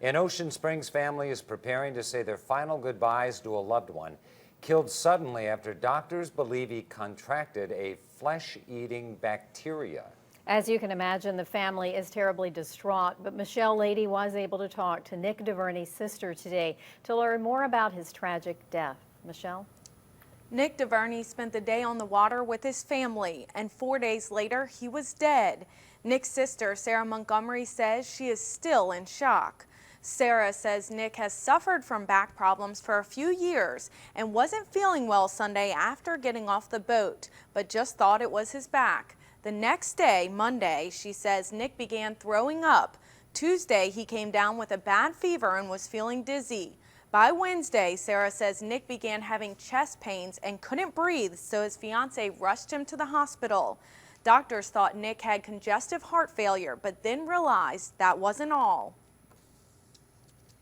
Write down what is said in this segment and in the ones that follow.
In Ocean Springs, family is preparing to say their final goodbyes to a loved one, killed suddenly after doctors believe he contracted a flesh-eating bacteria. As you can imagine, the family is terribly distraught, but Michelle Lady was able to talk to Nick DeVerney's sister today to learn more about his tragic death. Michelle? Nick DeVerney spent the day on the water with his family, and 4 days later, he was dead. Nick's sister, Sarah Montgomery, says she is still in shock. Sarah says Nick has suffered from back problems for a few years and wasn't feeling well Sunday after getting off the boat, but just thought it was his back. The next day, Monday, she says Nick began throwing up. Tuesday, he came down with a bad fever and was feeling dizzy. By Wednesday, Sarah says Nick began having chest pains and couldn't breathe, so his fiance rushed him to the hospital. Doctors thought Nick had congestive heart failure, but then realized that wasn't all.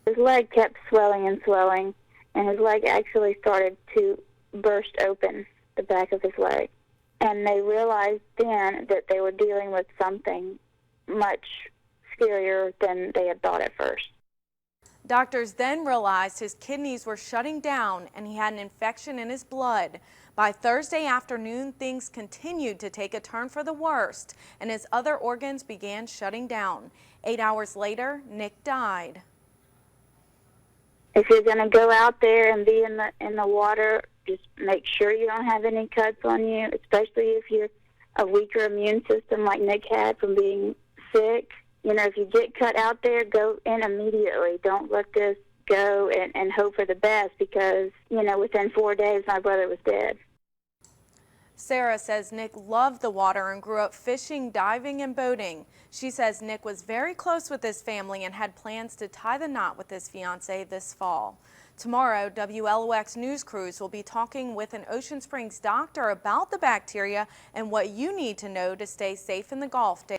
His leg kept swelling and swelling, and his leg actually started to burst open, the back of his leg. And they realized then that they were dealing with something much scarier than they had thought at first. Doctors then realized his kidneys were shutting down and he had an infection in his blood. By Thursday afternoon, things continued to take a turn for the worst, and his other organs began shutting down. 8 hours later, Nick died. If you're going to go out there and be in the water, just make sure you don't have any cuts on you, especially if you're a weaker immune system like Nick had from being sick. You know, if you get cut out there, go in immediately. Don't let this go and hope for the best because, you know, within 4 days, my brother was dead. Sarah says Nick loved the water and grew up fishing, diving, and boating. She says Nick was very close with his family and had plans to tie the knot with his fiancee this fall. Tomorrow, WLOX news crews will be talking with an Ocean Springs doctor about the bacteria and what you need to know to stay safe in the Gulf.